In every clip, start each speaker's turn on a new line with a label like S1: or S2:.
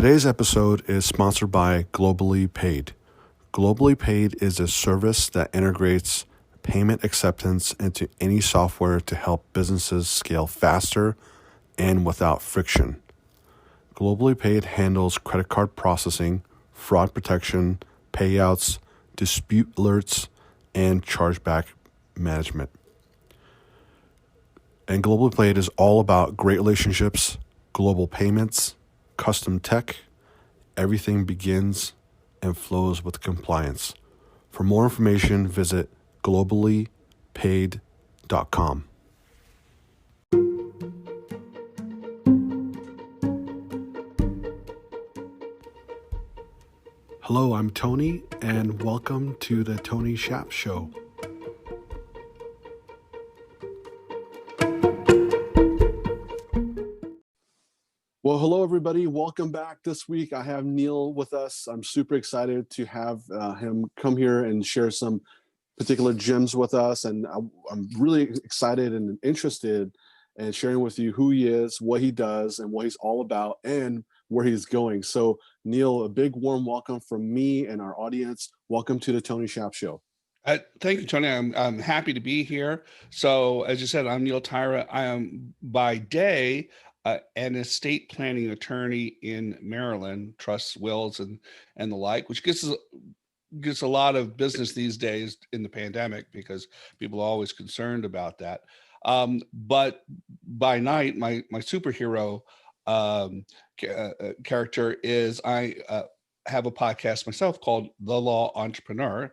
S1: Today's episode is sponsored by Globally Paid. Globally Paid is a service that integrates payment acceptance into any software to help businesses scale faster and without friction. Globally Paid handles credit card processing, fraud protection, payouts, dispute alerts, and chargeback management. And Globally Paid is all about great relationships, global payments, custom tech. Everything begins and flows with compliance. For more information, visit globallypaid.com. Hello, I'm Tony, and welcome to the Tony Shap Show. Well, hello, everybody. Welcome back. This week, I have Neil with us. I'm super excited to have him come here and share some particular gems with us. And I'm really excited and interested in sharing with you who he is, what he does, and what he's all about, and where he's going. So, Neil, a big warm welcome from me and our audience. Welcome to the Tony Shap Show.
S2: Thank you, Tony. I'm happy to be here. So, as you said, I'm Neil Tyra. I am by day an estate planning attorney in Maryland, trusts, wills, and the like, which gets a lot of business these days in the pandemic because people are always concerned about that. But by night, my superhero character is I have a podcast myself called The Law Entrepreneur.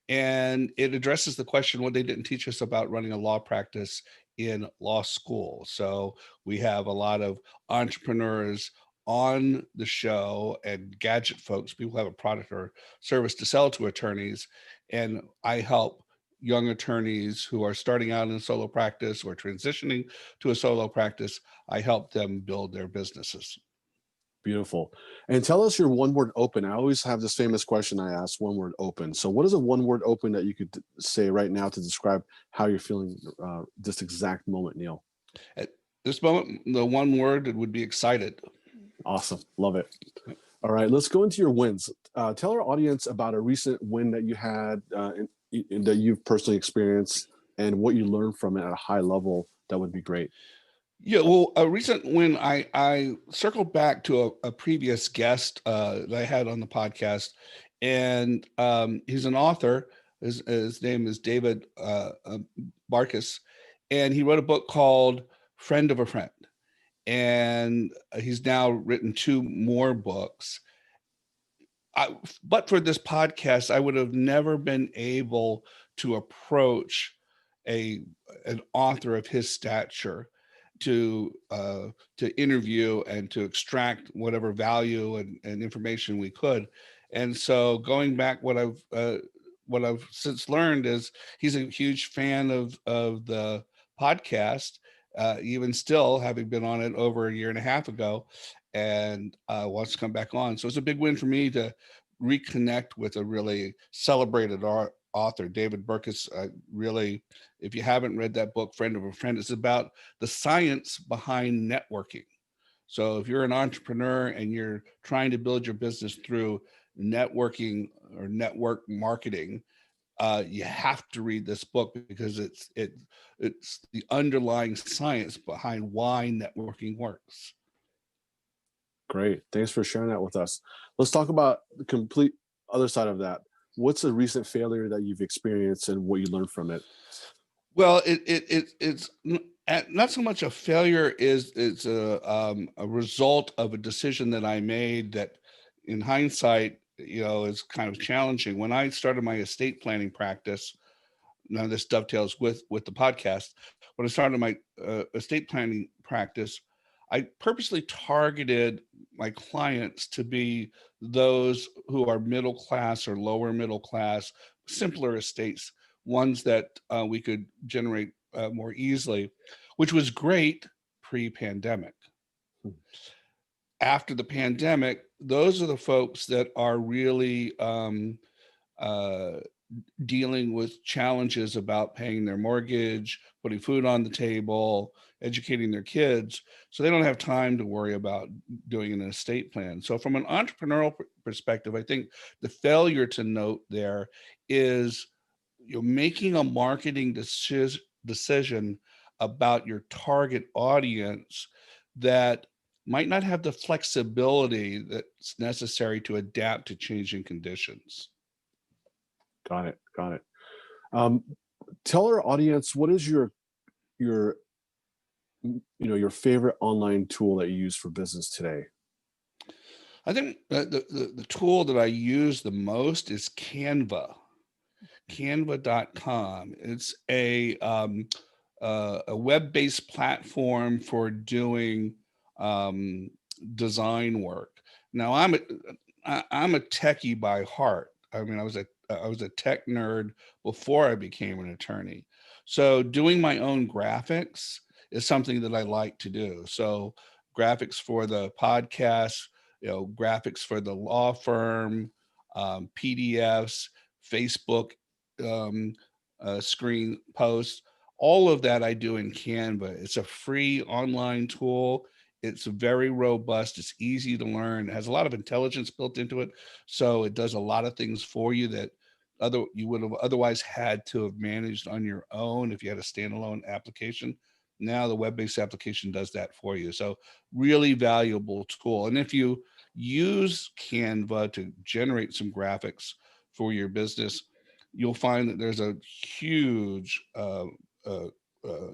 S2: And it addresses the question, what they didn't teach us about running a law practice in law school. So we have a lot of entrepreneurs on the show and gadget folks, people who have a product or service to sell to attorneys. And I help young attorneys who are starting out in a solo practice or transitioning to a solo practice. I help them build their businesses.
S1: Beautiful. And tell us your one word open. I always have this famous question I ask, one word open. So what is a one word open that you could say right now to describe how you're feeling this exact moment, Neil?
S2: At this moment, the one word would be excited.
S1: Awesome. Love it. All right, let's go into your wins. Tell our audience about a recent win that you had that you've personally experienced and what you learned from it at a high level. That would be great.
S2: Yeah, well, a recent when I circled back to a previous guest that I had on the podcast, and he's an author. His name is David Barkus, and he wrote a book called Friend of a Friend, and he's now written 2 more books. But for this podcast, I would have never been able to approach an author of his stature to interview and to extract whatever value and information we could. And so going back, what I've since learned is he's a huge fan of the podcast, even still having been on it over a year and a half ago, and wants to come back on. So it's a big win for me to reconnect with a really celebrated author, David Burkus. Really, if you haven't read that book, Friend of a Friend, it's about the science behind networking. So if you're an entrepreneur and you're trying to build your business through networking or network marketing, you have to read this book because it's the underlying science behind why networking works.
S1: Great. Thanks for sharing that with us. Let's talk about the complete other side of that. What's a recent failure that you've experienced and what you learned from it?
S2: Well, it's not so much a failure. It's a result of a decision that I made that, in hindsight, is kind of challenging. When I started my estate planning practice, now this dovetails with the podcast. When I started my estate planning practice, I purposely targeted my clients to be those who are middle class or lower middle class, simpler estates, ones that we could generate more easily, which was great pre-pandemic. After the pandemic, those are the folks that are really dealing with challenges about paying their mortgage, putting food on the table, educating their kids. So they don't have time to worry about doing an estate plan. So from an entrepreneurial perspective, I think the failure to note there is you're making a marketing decision about your target audience that might not have the flexibility that's necessary to adapt to changing conditions.
S1: Got it. Got it. Um, Tell our audience, what is your your favorite online tool that you use for business today?
S2: I think the tool that I use the most is Canva, canva.com. It's a web-based platform for doing design work. Now I'm a techie by heart. I mean, I was a tech nerd before I became an attorney. So doing my own graphics is something that I like to do. So graphics for the podcast, graphics for the law firm, PDFs, Facebook screen posts, all of that I do in Canva. It's a free online tool. It's very robust. It's easy to learn. It has a lot of intelligence built into it. So it does a lot of things for you that you would have otherwise had to have managed on your own if you had a standalone application. Now the web-based application does that for you. So really valuable tool. And if you use Canva to generate some graphics for your business, you'll find that there's a huge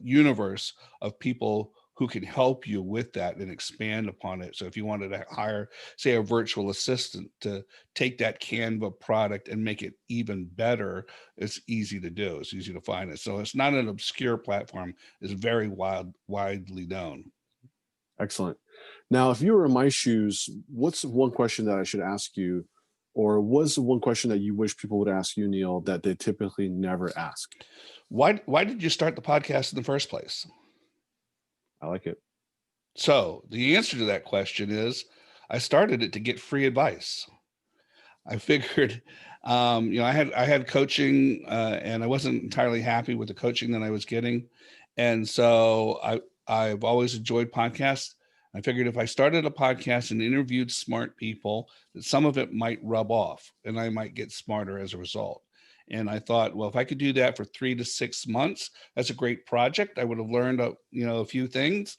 S2: universe of people who can help you with that and expand upon it. So if you wanted to hire, say, a virtual assistant to take that Canva product and make it even better, it's easy to do. It's easy to find it. So it's not an obscure platform. It's very widely known.
S1: Excellent. Now, if you were in my shoes, what's one question that I should ask you, or what's one question that you wish people would ask you, Neil, that they typically never ask?
S2: Why did you start the podcast in the first place?
S1: I like it.
S2: So the answer to that question is I started it to get free advice. I figured, I had coaching, and I wasn't entirely happy with the coaching that I was getting, and so I've always enjoyed podcasts. I figured if I started a podcast and interviewed smart people, that some of it might rub off, and I might get smarter as a result. And I thought, well, if I could do that for 3 to 6 months, that's a great project. I would have learned a few things,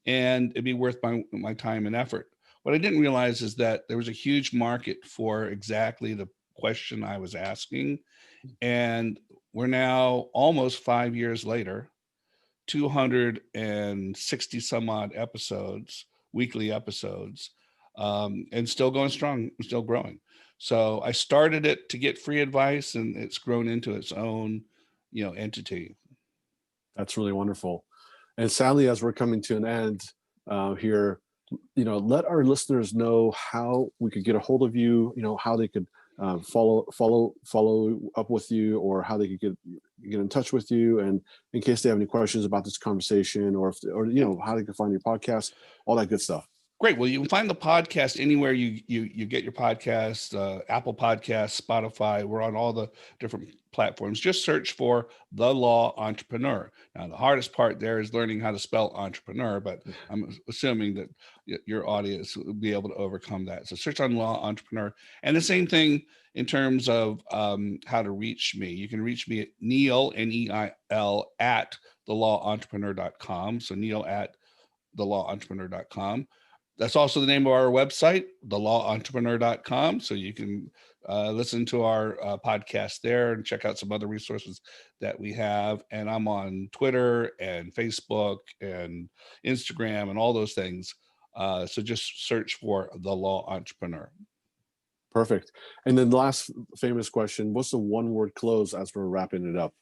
S2: and it'd be worth my time and effort. What I didn't realize is that there was a huge market for exactly the question I was asking. And we're now almost 5 years later, 260 some odd episodes, weekly episodes, and still going strong, still growing. So I started it to get free advice, and it's grown into its own, entity.
S1: That's really wonderful. And sadly, as we're coming to an end here, let our listeners know how we could get a hold of you, how they could follow up with you, or how they could get in touch with you, and in case they have any questions about this conversation, or how they can find your podcast, all that good stuff.
S2: Great. Well, you can find the podcast anywhere you get your podcast, Apple Podcasts, Spotify. We're on all the different platforms. Just search for The Law Entrepreneur. Now, the hardest part there is learning how to spell entrepreneur, but I'm assuming that your audience will be able to overcome that. So search on Law Entrepreneur. And the same thing in terms of how to reach me. You can reach me at Neil, Neil, at thelawentrepreneur.com. So Neil at thelawentrepreneur.com. That's also the name of our website, thelawentrepreneur.com. So you can listen to our podcast there and check out some other resources that we have. And I'm on Twitter and Facebook and Instagram and all those things. So just search for The Law Entrepreneur.
S1: Perfect. And then the last famous question, what's the one word close as we're wrapping it up?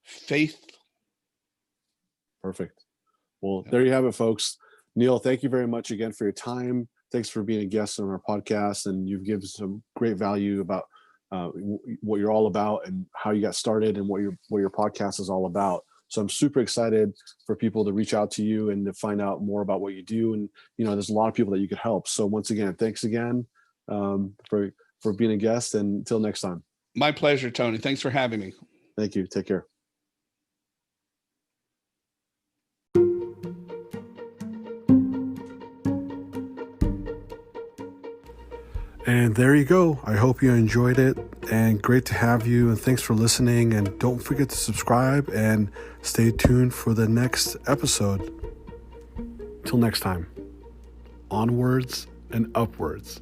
S2: Faith.
S1: Perfect. Well, there you have it, folks. Neil, thank you very much again for your time. Thanks for being a guest on our podcast, and you've given some great value about what you're all about and how you got started and what your podcast is all about. So I'm super excited for people to reach out to you and to find out more about what you do. And there's a lot of people that you could help. So once again, thanks again for being a guest, and until next time.
S2: My pleasure, Tony. Thanks for having me.
S1: Thank you. Take care. And there you go. I hope you enjoyed it, and great to have you, and thanks for listening, and don't forget to subscribe and stay tuned for the next episode. Till next time, onwards and upwards.